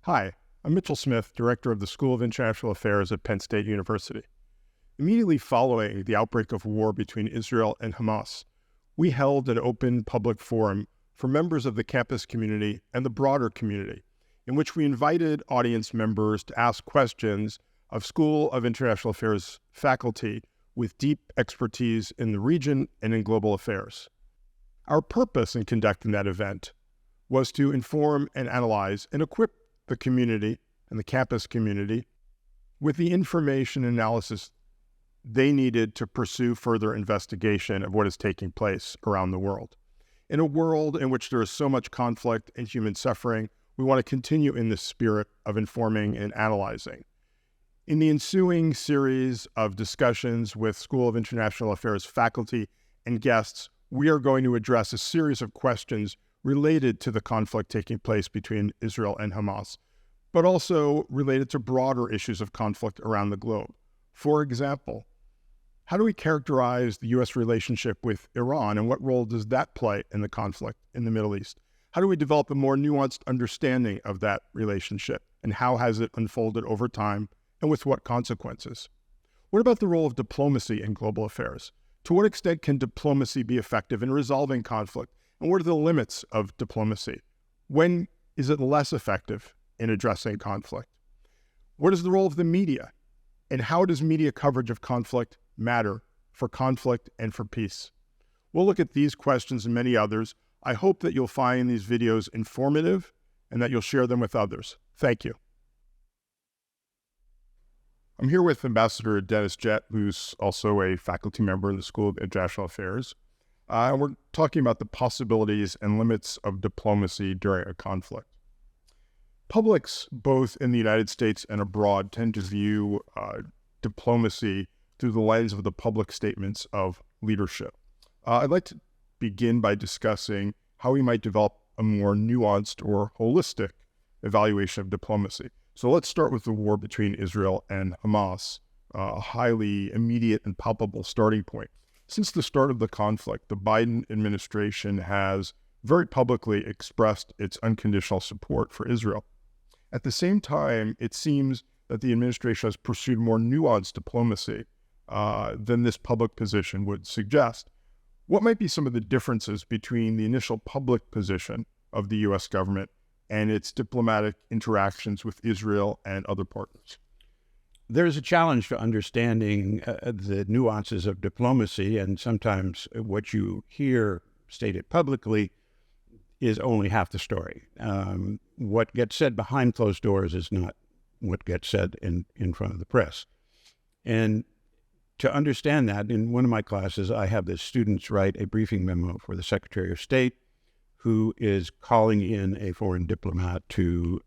Hi, I'm Mitchell Smith, Director of the School of International Affairs at Penn State University. Immediately following the outbreak of war between Israel and Hamas, we held an open public forum for members of the campus community and the broader community, in which we invited audience members to ask questions of School of International Affairs faculty with deep expertise in the region and in global affairs. Our purpose in conducting that event was to inform and analyze and equip the community and the campus community with the information and analysis they needed to pursue further investigation of what is taking place around the world. In a world in which there is so much conflict and human suffering, we want to continue in this spirit of informing and analyzing. In the ensuing series of discussions with School of International Affairs faculty and guests, we are going to address a series of questions related to the conflict taking place between Israel and Hamas, but also related to broader issues of conflict around the globe. For example, how do we characterize the U.S. relationship with Iran, and what role does that play in the conflict in the Middle East? How do we develop a more nuanced understanding of that relationship, and how has it unfolded over time, and with what consequences? What about the role of diplomacy in global affairs? To what extent can diplomacy be effective in resolving conflict, and what are the limits of diplomacy? When is it less effective in addressing conflict? What is the role of the media, and how does media coverage of conflict matter for conflict and for peace? We'll look at these questions and many others. I hope that you'll find these videos informative and that you'll share them with others. Thank you. I'm here with Ambassador Jett, who's also a faculty member in the School of International Affairs. And we're talking about the possibilities and limits of diplomacy during a conflict. Publics, both in the United States and abroad, tend to view diplomacy through the lens of the public statements of leadership. I'd like to begin by discussing how we might develop a more nuanced or holistic evaluation of diplomacy. So let's start with the war between Israel and Hamas, a highly immediate and palpable starting point. Since the start of the conflict, the Biden administration has very publicly expressed its unconditional support for Israel. At the same time, it seems that the administration has pursued more nuanced diplomacy than this public position would suggest. What might be some of the differences between the initial public position of the U.S. government and its diplomatic interactions with Israel and other partners? There's a challenge to understanding the nuances of diplomacy, and sometimes what you hear stated publicly is only half the story. What gets said behind closed doors is not what gets said in front of the press. And to understand that, in one of my classes, I have the students write a briefing memo for the Secretary of State, who is calling in a foreign diplomat to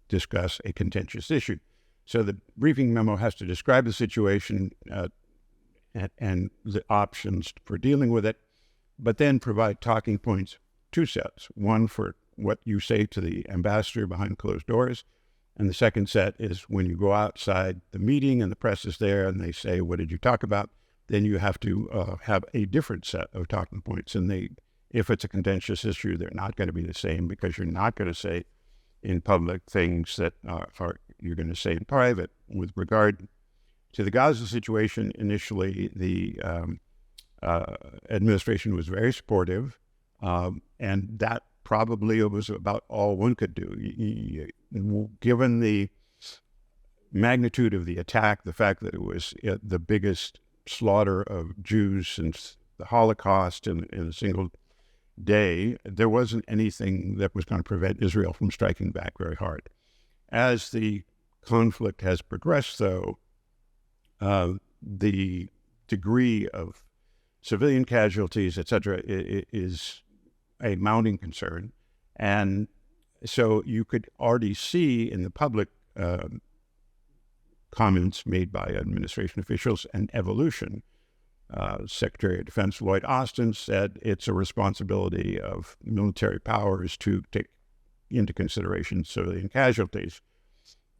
discuss a contentious issue. So the briefing memo has to describe the situation and the options for dealing with it, but then provide talking points, two sets. One for what you say to the ambassador behind closed doors, and the second set is when you go outside the meeting and the press is there and they say, "What did you talk about?" Then you have to have a different set of talking points. And if it's a contentious issue, they're not going to be the same, because you're not going to say in public things that you're going to say in private. With regard to the Gaza situation, initially the administration was very supportive, and that probably was about all one could do. Given the magnitude of the attack, the fact that it was the biggest slaughter of Jews since the Holocaust in a single day, there wasn't anything that was going to prevent Israel from striking back very hard. As the conflict has progressed, though, the degree of civilian casualties, etc., is a mounting concern. And so you could already see in the public comments made by administration officials an evolution. Secretary of Defense Lloyd Austin said it's a responsibility of military powers to take into consideration civilian casualties.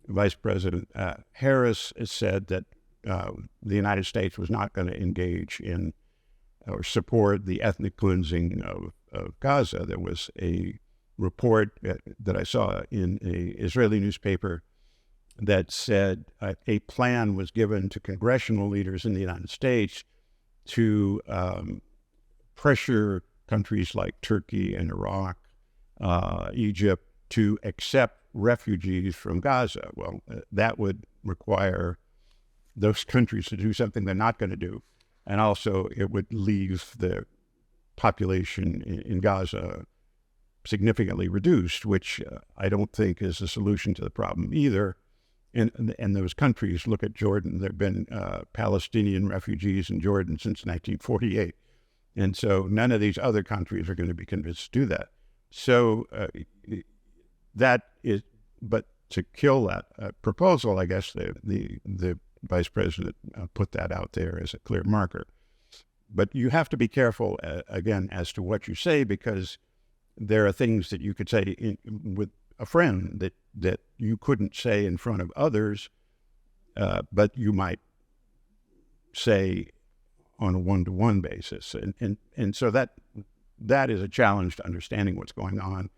Vice President Harris has said that the United States was not going to engage in or support the ethnic cleansing of Gaza. There was a report that I saw in an Israeli newspaper that said a plan was given to congressional leaders in the United States to pressure countries like Turkey and Iraq, Egypt, to accept refugees from Gaza. Well, that would require those countries to do something they're not going to do. And also it would leave the population in Gaza significantly reduced, which I don't think is a solution to the problem either. And those countries, look at Jordan. There have been Palestinian refugees in Jordan since 1948. And so none of these other countries are going to be convinced to do that. So that is, but to kill that proposal, I guess the vice president put that out there as a clear marker. But you have to be careful, again, as to what you say, because there are things that you could say with a friend that you couldn't say in front of others, but you might say on a one-to-one basis. And so that is a challenge to understanding what's going on.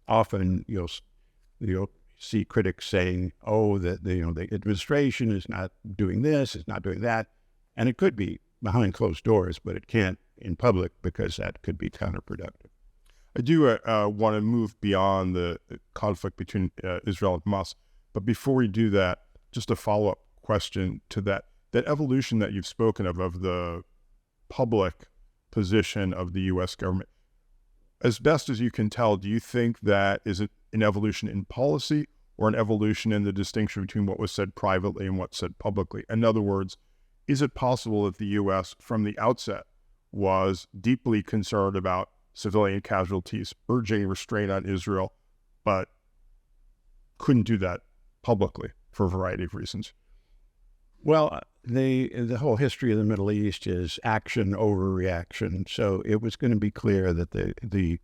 Often you'll see critics saying, oh, the administration is not doing this, it's not doing that. And it could be behind closed doors, but it can't in public because that could be counterproductive. I do want to move beyond the conflict between Israel and Hamas. But before we do that, just a follow-up question to that evolution that you've spoken of the public position of the U.S. government. As best as you can tell, do you think that is it an evolution in policy or an evolution in the distinction between what was said privately and what's said publicly? In other words, is it possible that the U.S. from the outset was deeply concerned about civilian casualties, urging restraint on Israel, but couldn't do that publicly for a variety of reasons? Well, the whole history of the Middle East is action over reaction. So it was going to be clear that the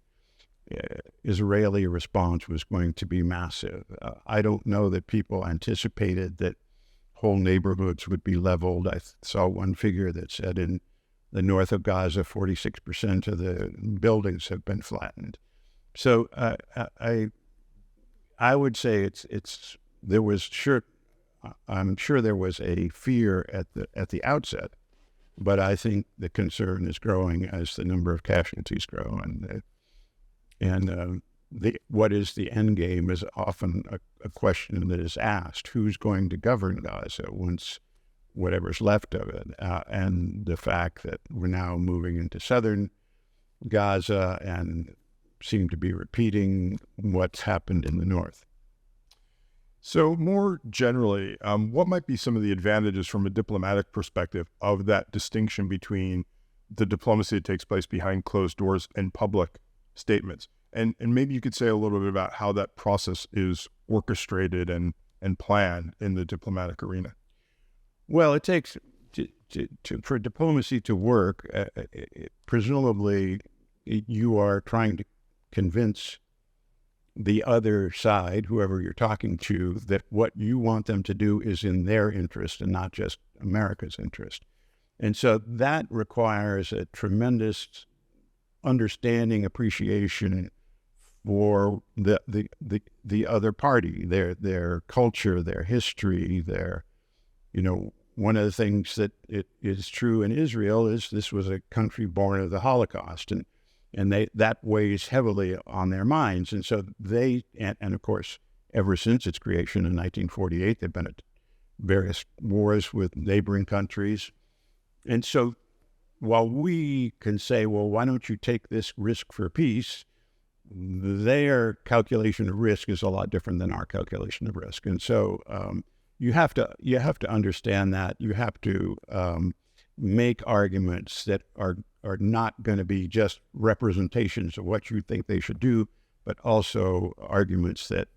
Israeli response was going to be massive. I don't know that people anticipated that whole neighborhoods would be leveled. I saw one figure that said in the north of Gaza, 46% of the buildings have been flattened. So I would say I'm sure there was a fear at the outset, but I think the concern is growing as the number of casualties grow, and what is the end game is often a question that is asked: who's going to govern Gaza once whatever's left of it? And the fact that we're now moving into southern Gaza and seem to be repeating what's happened in the north. So more generally, what might be some of the advantages from a diplomatic perspective of that distinction between the diplomacy that takes place behind closed doors and public statements? And maybe you could say a little bit about how that process is orchestrated and planned in the diplomatic arena. Well, it takes, for diplomacy to work, presumably you are trying to convince the other side, whoever you're talking to, that what you want them to do is in their interest and not just America's interest. And so that requires a tremendous understanding, appreciation for the other party, their culture, their history, one of the things that it is true in Israel is this was a country born of the Holocaust, and that weighs heavily on their minds. And so and of course, ever since its creation in 1948, they've been at various wars with neighboring countries. And so while we can say, well, why don't you take this risk for peace? Their calculation of risk is a lot different than our calculation of risk. And so you have to understand that. You have to make arguments that are not going to be just representations of what you think they should do, but also arguments that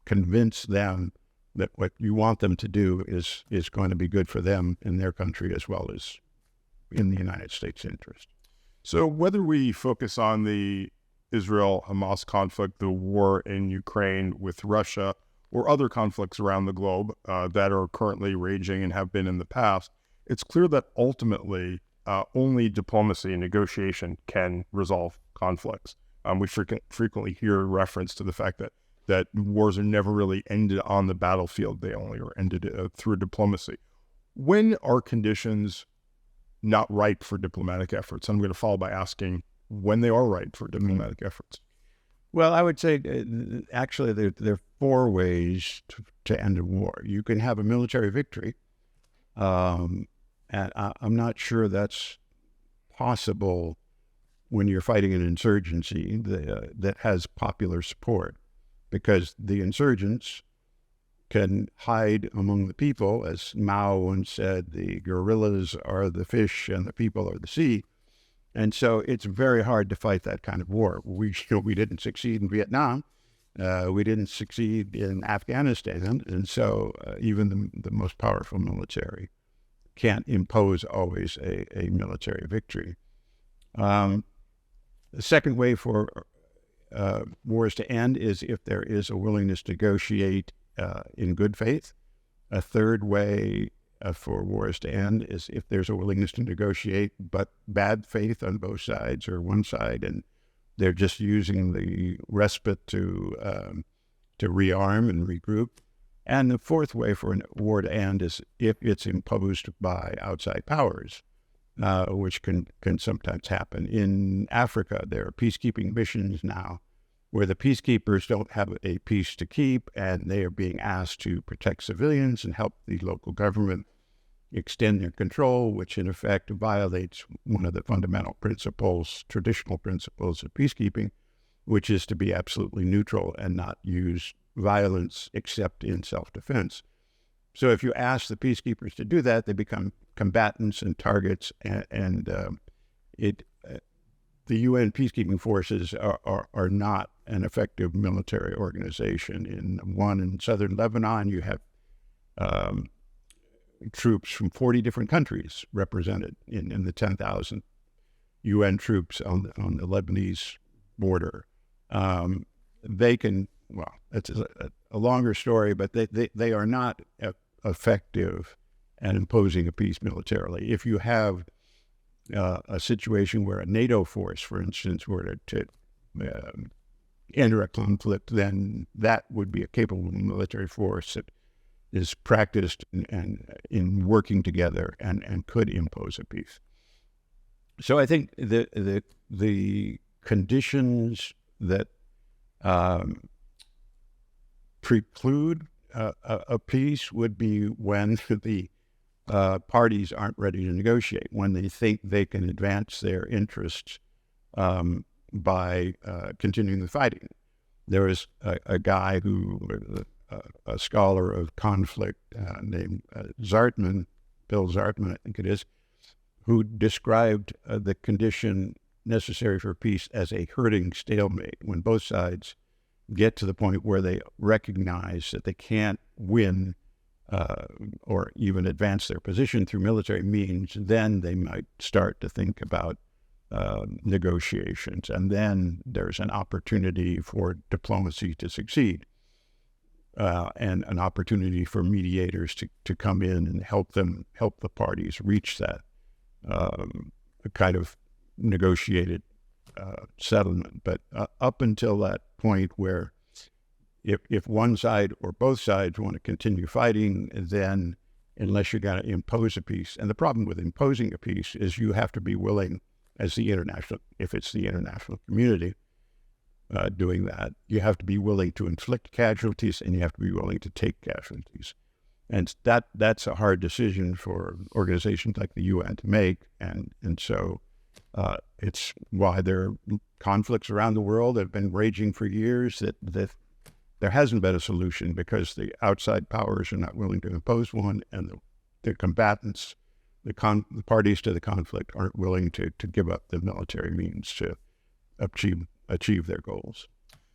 convince them that what you want them to do is going to be good for them in their country as well as in the United States' interest. So whether we focus on the Israel-Hamas conflict, the war in Ukraine with Russia, or other conflicts around the globe that are currently raging and have been in the past, it's clear that ultimately only diplomacy and negotiation can resolve conflicts. We frequently hear reference to the fact that wars are never really ended on the battlefield. They only are ended through diplomacy. When are conditions not ripe for diplomatic efforts? I'm going to follow by asking when they are ripe for diplomatic efforts. Well, I would say actually there are four ways to end a war. You can have a military victory, and I'm not sure that's possible when you're fighting an insurgency that has popular support, because the insurgents can hide among the people. As Mao once said, the guerrillas are the fish and the people are the sea. And so it's very hard to fight that kind of war. We didn't succeed in Vietnam. We didn't succeed in Afghanistan. And so even the most powerful military can't impose always a military victory. The second way for wars to end is if there is a willingness to negotiate in good faith. A third way for wars to end is if there's a willingness to negotiate, but bad faith on both sides or one side, and they're just using the respite to rearm and regroup. And the fourth way for a war to end is if it's imposed by outside powers, which can sometimes happen. In Africa, there are peacekeeping missions now where the peacekeepers don't have a peace to keep, and they are being asked to protect civilians and help the local government extend their control, which in effect violates one of the fundamental principles, traditional principles of peacekeeping, which is to be absolutely neutral and not use violence except in self-defense. So if you ask the peacekeepers to do that, they become combatants and targets, and the UN peacekeeping forces are not an effective military organization. In southern Lebanon, you have troops from 40 different countries represented in the 10,000 UN troops on the Lebanese border. They can, well, it's a longer story, but they are not effective at imposing a peace militarily. If you have a situation where a NATO force, for instance, were to enter a conflict, then that would be a capable military force that is practiced and in working together and could impose a peace. So I think the conditions that preclude a peace would be when the parties aren't ready to negotiate, when they think they can advance their interests by continuing the fighting. There was a guy a scholar of conflict named Zartman, Bill Zartman, I think it is, who described the condition necessary for peace as a herding stalemate, when both sides get to the point where they recognize that they can't win or even advance their position through military means. Then they might start to think about negotiations, and then there's an opportunity for diplomacy to succeed, and an opportunity for mediators to come in and help the parties reach that kind of negotiated settlement. But up until that point where if one side or both sides want to continue fighting, then unless you're going to impose a peace, and the problem with imposing a peace is you have to be willing, as if it's the international community doing that, you have to be willing to inflict casualties, and you have to be willing to take casualties. And that's a hard decision for organizations like the UN to make, and so it's why there are conflicts around the world that have been raging for years that there hasn't been a solution, because the outside powers are not willing to impose one, and the combatants, the parties to the conflict, aren't willing to give up the military means to achieve their goals.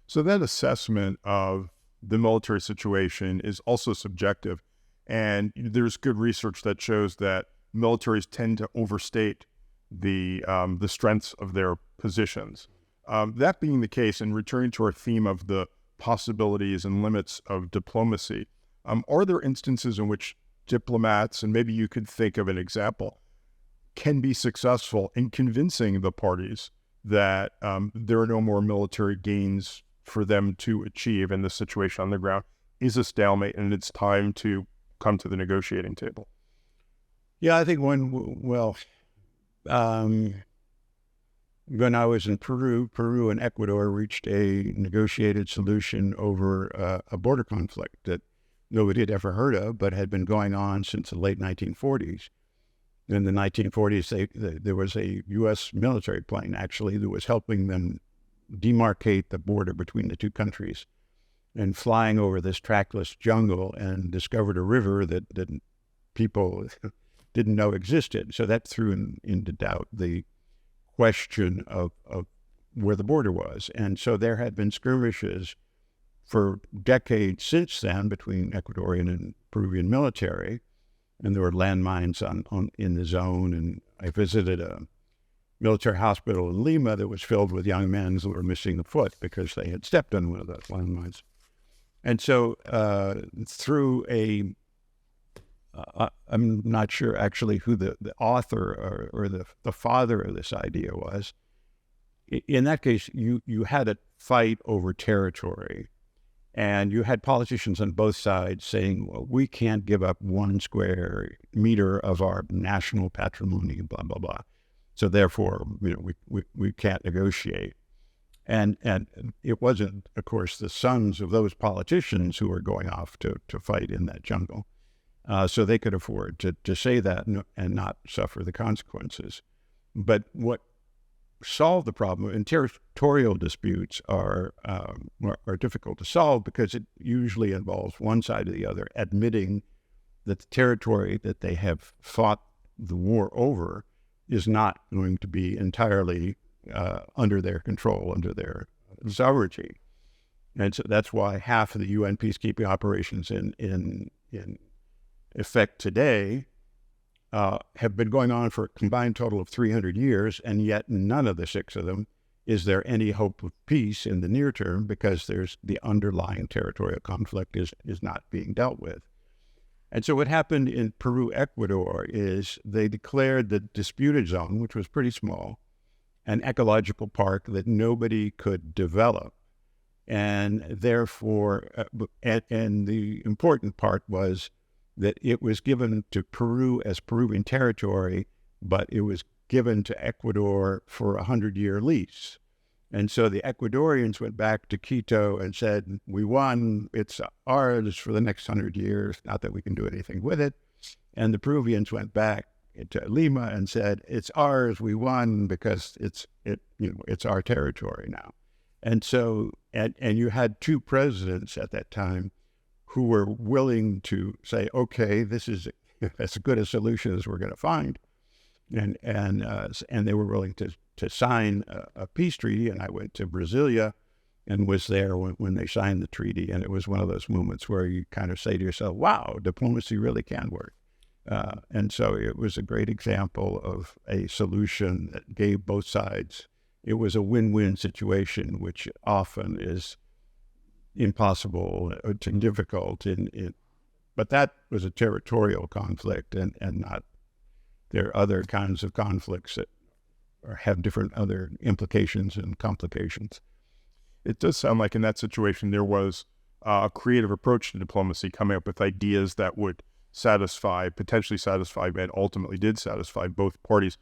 So that assessment of the military situation is also subjective, and there's good research that shows that militaries tend to overstate the strengths of their positions. That being the case, and returning to our theme of the possibilities and limits of diplomacy, are there instances in which diplomats, and maybe you could think of an example, can be successful in convincing the parties that there are no more military gains for them to achieve, and the situation on the ground is a stalemate, and it's time to come to the negotiating table? Yeah, I think when I was in Peru and Ecuador reached a negotiated solution over a border conflict that nobody had ever heard of, but had been going on since the late 1940s. In the 1940s, there was a U.S. military plane, actually, that was helping them demarcate the border between the two countries, and flying over this trackless jungle, and discovered a river that people didn't know existed. So that threw into doubt the question of where the border was. And so there had been skirmishes for decades since then between Ecuadorian and Peruvian military, and there were landmines in the zone. And I visited a military hospital in Lima that was filled with young men who were missing a foot because they had stepped on one of those landmines. And so through I'm not sure actually who the author or the father of this idea was. In that case, you had a fight over territory, and you had politicians on both sides saying, well, we can't give up 1 square meter of our national patrimony, blah, blah, blah. So therefore, we can't negotiate. And it wasn't, of course, the sons of those politicians who were going off to fight in that jungle. So they could afford to say that and not suffer the consequences. But what solved the problem, and territorial disputes are difficult to solve because it usually involves one side or the other admitting that the territory that they have fought the war over is not going to be entirely under their control, under their sovereignty. And so that's why half of the UN peacekeeping operations in effect today have been going on for a combined total of 300 years, and yet none of the 6 of them is there any hope of peace in the near term, because there's the underlying territorial conflict is not being dealt with. And so what happened in Peru, Ecuador, is they declared the disputed zone, which was pretty small, an ecological park that nobody could develop. And therefore, and the important part was that it was given to Peru as Peruvian territory, but it was given to Ecuador for a 100-year lease. And so the Ecuadorians went back to Quito and said, we won, it's ours for the next 100 years, not that we can do anything with it. And the Peruvians went back to Lima and said, it's ours, we won, because it's our territory now. And so, and you had 2 presidents at that time who were willing to say, okay, this is as good a solution as we're going to find. And they were willing to sign a peace treaty. And I went to Brasilia and was there when they signed the treaty. And it was one of those moments where you kind of say to yourself, wow, diplomacy really can work. And so it was a great example of a solution that gave both sides. It was a win-win situation, which often is impossible or difficult but that was a territorial conflict, and not, there are other kinds of conflicts that have different other implications and complications. It does sound like in that situation there was a creative approach to diplomacy, coming up with ideas that would potentially satisfy, and ultimately did satisfy both parties.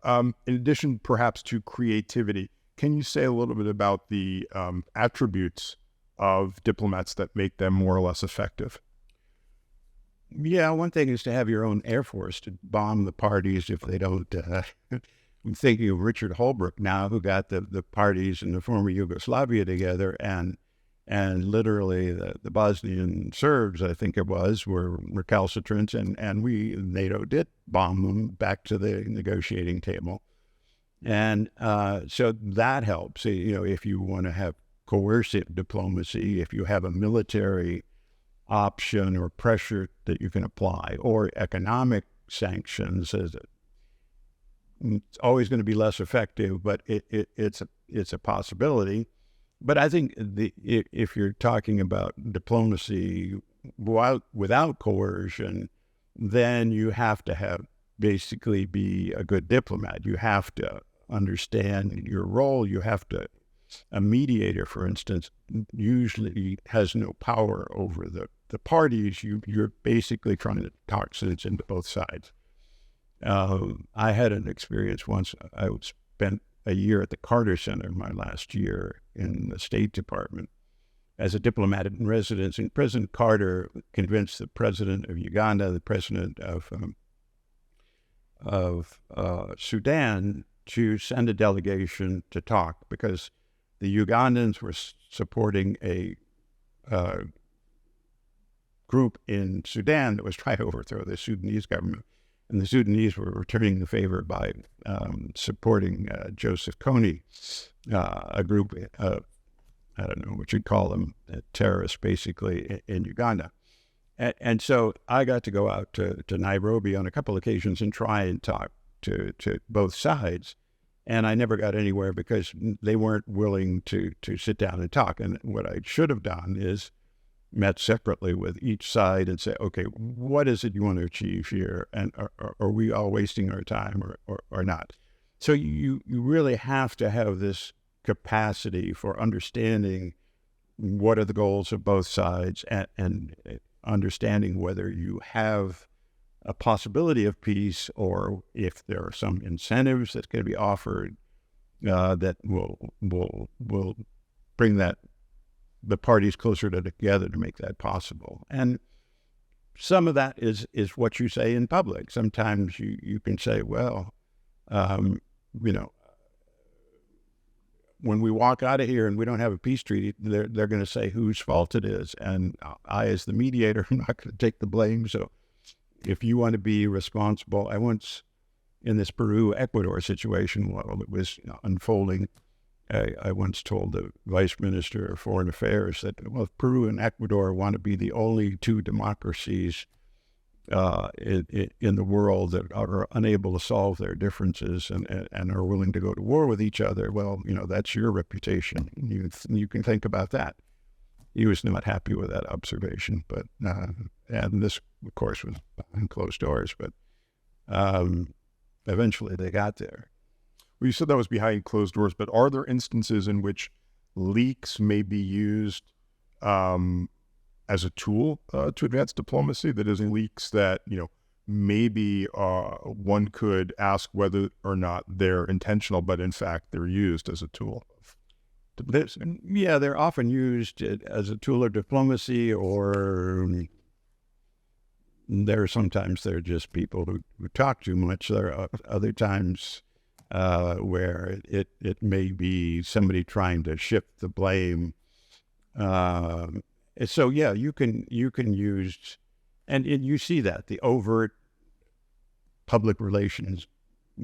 In addition, perhaps, to creativity, can you say a little bit about the attributes of diplomats that make them more or less effective? Yeah, one thing is to have your own Air Force to bomb the parties if they don't. I'm thinking of Richard Holbrooke now, who got the parties in the former Yugoslavia together, and literally the Bosnian Serbs, I think it was, were recalcitrant, and NATO did bomb them back to the negotiating table. And so that helps. If you want to have coercive diplomacy, if you have a military option or pressure that you can apply, or economic sanctions, it's always going to be less effective, but it's a possibility. But I think if you're talking about diplomacy without coercion, then you have to basically be a good diplomat. You have to understand your role, you have to, a mediator, for instance, usually has no power over the parties. You're basically trying to talk sense into both sides. I had an experience once. I spent a year at the Carter Center, my last year in the State Department, as a diplomat in residence. And President Carter convinced the president of Uganda, the president of Sudan, to send a delegation to talk, because the Ugandans were supporting a group in Sudan that was trying to overthrow the Sudanese government. And the Sudanese were returning the favor by supporting Joseph Kony, a group of, I don't know what you'd call them, terrorists basically in Uganda. And so I got to go out to Nairobi on a couple occasions and try and talk to both sides. And I never got anywhere because they weren't willing to sit down and talk. And what I should have done is met separately with each side and say, okay, what is it you want to achieve here? And are we all wasting our time or not? So you really have to have this capacity for understanding what are the goals of both sides and understanding whether you have a possibility of peace or if there are some incentives that can be offered that will bring the parties closer together to make that possible. And some of that is what you say in public. Sometimes you can say, well, when we walk out of here and we don't have a peace treaty, they're going to say whose fault it is. And I, as the mediator, am not going to take the blame. So if you want to be responsible, I once, in this Peru-Ecuador situation, while it was unfolding, I once told the Vice Minister of Foreign Affairs that, well, if Peru and Ecuador want to be the only two democracies in the world that are unable to solve their differences and are willing to go to war with each other, well, that's your reputation. You can think about that. He was not happy with that observation, but and this, of course, was behind closed doors, but eventually they got there. Well, you said that was behind closed doors, but are there instances in which leaks may be used as a tool to advance diplomacy? That is, leaks that, maybe one could ask whether or not they're intentional, but in fact they're used as a tool of diplomacy? Yeah, they're often used as a tool of diplomacy, or sometimes they're just people who talk too much. There are other times where it may be somebody trying to shift the blame. So yeah, you can use, and you see that the overt public relations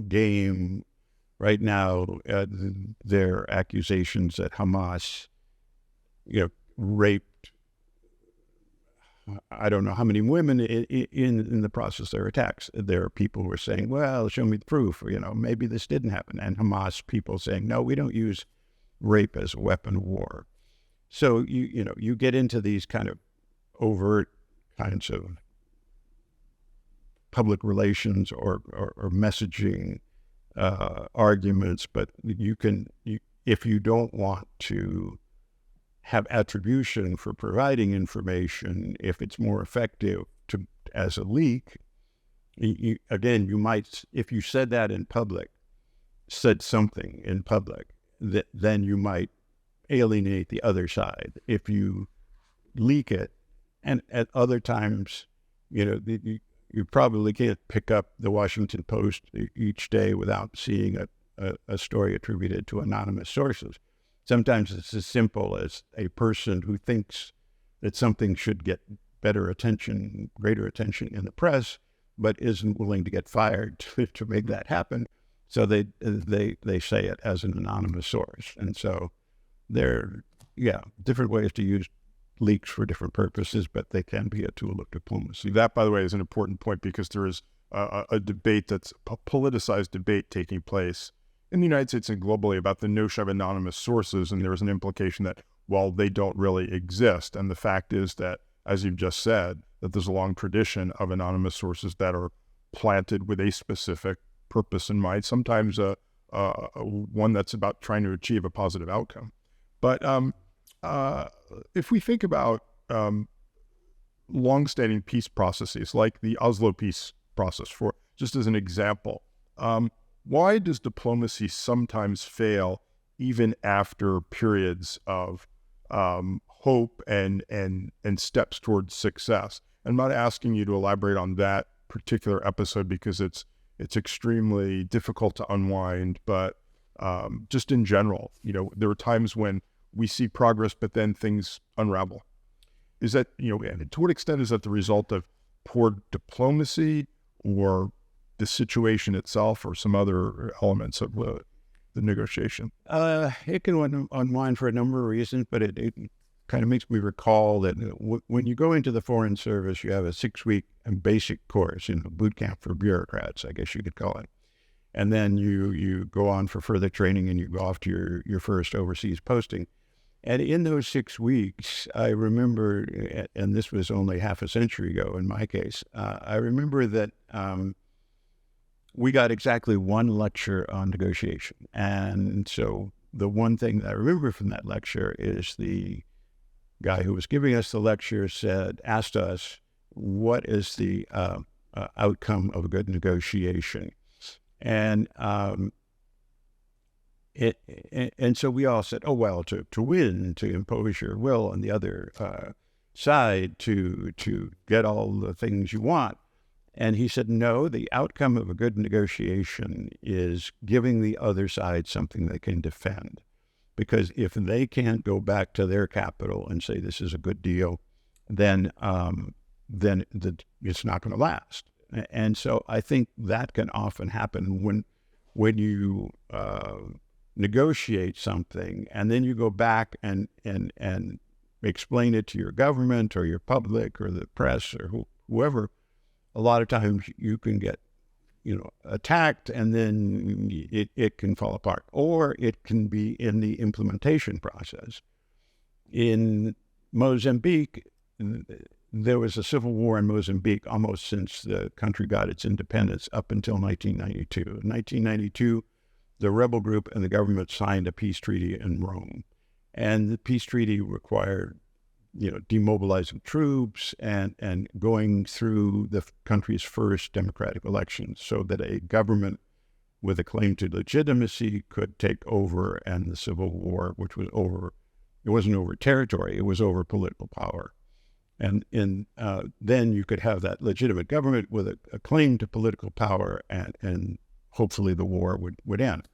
game right now. There are accusations that Hamas, raped, I don't know how many women in the process of their attacks. There are people who are saying, well, show me the proof, maybe this didn't happen. And Hamas people saying, no, we don't use rape as a weapon of war. So, you get into these kind of overt kinds of public relations or messaging arguments, but if you don't want to have attribution for providing information, if it's more effective as a leak, you might, if you said something in public, then you might alienate the other side. If you leak it, and at other times, you probably can't pick up the Washington Post each day without seeing a story attributed to anonymous sources. Sometimes it's as simple as a person who thinks that something should get greater attention in the press, but isn't willing to get fired to make that happen. So they say it as an anonymous source. And so there are different ways to use leaks for different purposes, but they can be a tool of diplomacy. That, by the way, is an important point, because there is a debate, that's a politicized debate taking place in the United States and globally about the notion of anonymous sources, and there is an implication that, well, they don't really exist. And the fact is that, as you've just said, that there's a long tradition of anonymous sources that are planted with a specific purpose in mind, sometimes a one that's about trying to achieve a positive outcome. But if we think about longstanding peace processes like the Oslo peace process, for just as an example, why does diplomacy sometimes fail even after periods of hope and steps towards success? I'm not asking you to elaborate on that particular episode because it's extremely difficult to unwind, but just in general, there are times when we see progress, but then things unravel. Is that, to what extent is that the result of poor diplomacy or the situation itself or some other elements of the negotiation? It can unwind for a number of reasons, but it kind of makes me recall that when you go into the Foreign Service, you have a 6-week basic course, boot camp for bureaucrats, I guess you could call it. And then you go on for further training and you go off to your first overseas posting. And in those 6 weeks, I remember, and this was only half a century ago in my case, I remember that we got exactly one lecture on negotiation. And so the one thing that I remember from that lecture is the guy who was giving us the lecture asked us, what is the outcome of a good negotiation? And so we all said, oh, well, to win, to impose your will on the other side, to get all the things you want. And he said, no, the outcome of a good negotiation is giving the other side something they can defend. Because if they can't go back to their capital and say this is a good deal, then it's not going to last. And so I think that can often happen when you negotiate something and then you go back and explain it to your government or your public or the press or whoever. A lot of times you can get attacked, and then it can fall apart, or it can be in the implementation process. In Mozambique, there was a civil war in Mozambique almost since the country got its independence up until 1992. In 1992, the rebel group and the government signed a peace treaty in Rome, and the peace treaty required demobilizing troops and going through the country's first democratic elections so that a government with a claim to legitimacy could take over, and the civil war, which was over, it wasn't over territory, it was over political power. And then you could have that legitimate government with a claim to political power, and hopefully the war would end.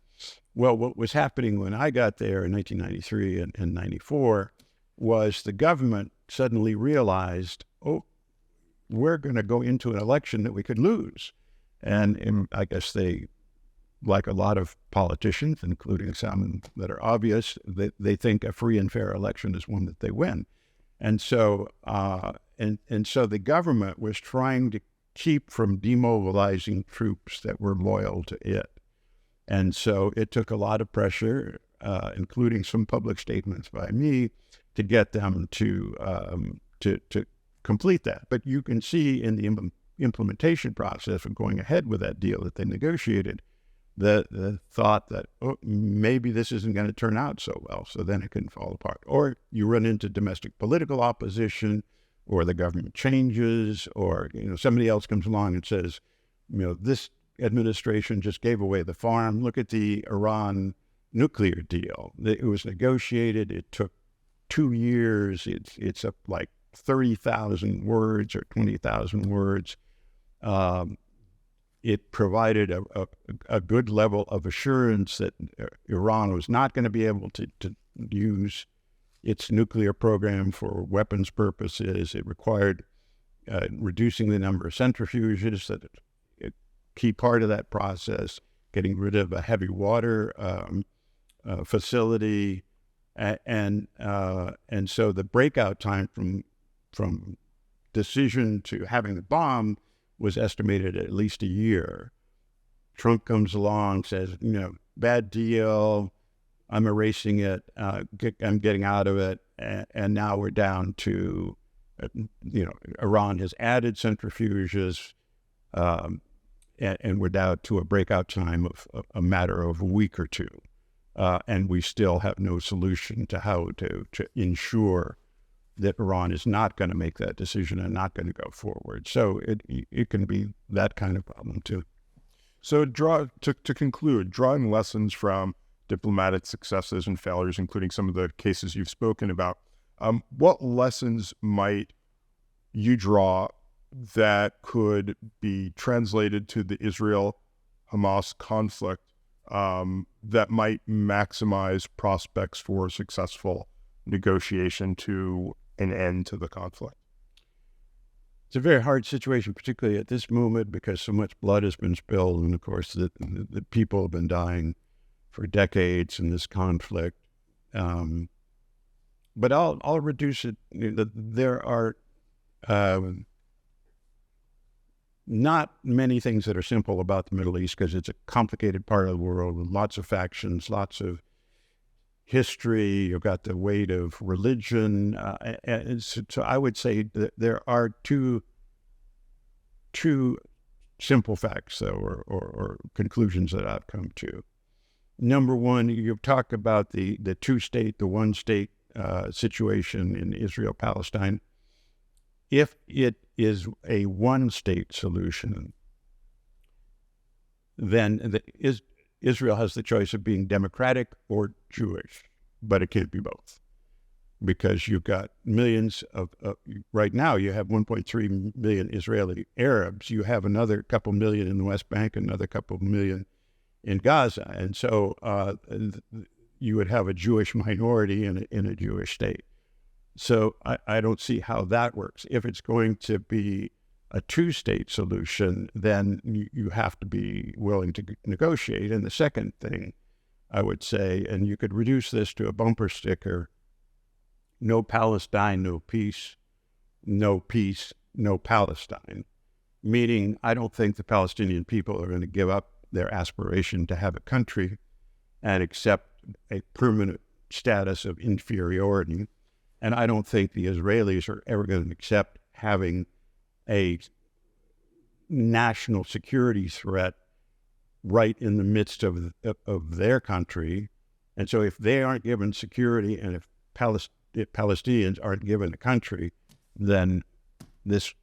Well, what was happening when I got there in 1993 and 94 was the government suddenly realized, oh, we're going to go into an election that we could lose. And I guess they, like a lot of politicians, including some that are obvious, they think a free and fair election is one that they win. And so so the government was trying to keep from demobilizing troops that were loyal to it. And so it took a lot of pressure, including some public statements by me, to get them to complete that. But you can see in the implementation process of going ahead with that deal that they negotiated, the thought that, oh, maybe this isn't going to turn out so well, so then it can fall apart. Or you run into domestic political opposition, or the government changes, or somebody else comes along and says, this administration just gave away the farm. Look at the Iran nuclear deal. It was negotiated. It took 2 years. It's up like 30,000 words or 20,000 words. It provided a good level of assurance that Iran was not going to be able to use its nuclear program for weapons purposes. It required reducing the number of centrifuges, that a key part of that process, getting rid of a heavy water facility. And so the breakout time from decision to having the bomb was estimated at least a year. Trump comes along, says, bad deal, I'm erasing it, I'm getting out of it, and now we're down to, Iran has added centrifuges, and we're down to a breakout time of a matter of a week or two. And we still have no solution to how to ensure that Iran is not going to make that decision and not going to go forward. So it can be that kind of problem too. So to conclude, drawing lessons from diplomatic successes and failures, including some of the cases you've spoken about, what lessons might you draw that could be translated to the Israel-Hamas conflict that might maximize prospects for successful negotiation to an end to the conflict? It's a very hard situation, particularly at this moment, because so much blood has been spilled, and of course the people have been dying for decades in this conflict. But I'll reduce it. There are not many things that are simple about the Middle East, because it's a complicated part of the world with lots of factions, lots of history. You've got the weight of religion. And so I would say that there are two simple facts, though, or conclusions that I've come to. Number one, you've talked about the two-state, the one-state situation in Israel-Palestine. If it is a one-state solution, then Israel has the choice of being democratic or Jewish, but it can't be both, because you've got millions of right now you have 1.3 million Israeli Arabs. You have another couple million in the West Bank, another couple million in Gaza, and so you would have a Jewish minority in a Jewish state. So I don't see how that works. If it's going to be a two-state solution, then you have to be willing to negotiate. And the second thing I would say, and you could reduce this to a bumper sticker: no Palestine, no peace; no peace, no Palestine. Meaning, I don't think the Palestinian people are going to give up their aspiration to have a country and accept a permanent status of inferiority. And I don't think the Israelis are ever going to accept having a national security threat right in the midst of their country. And so if they aren't given security, and if Palestinians aren't given a country, then the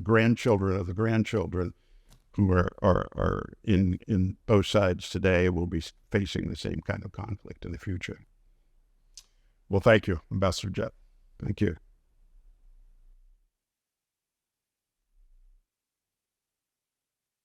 grandchildren of the grandchildren who are in both sides today will be facing the same kind of conflict in the future. Well, thank you, Ambassador Jett. Thank you.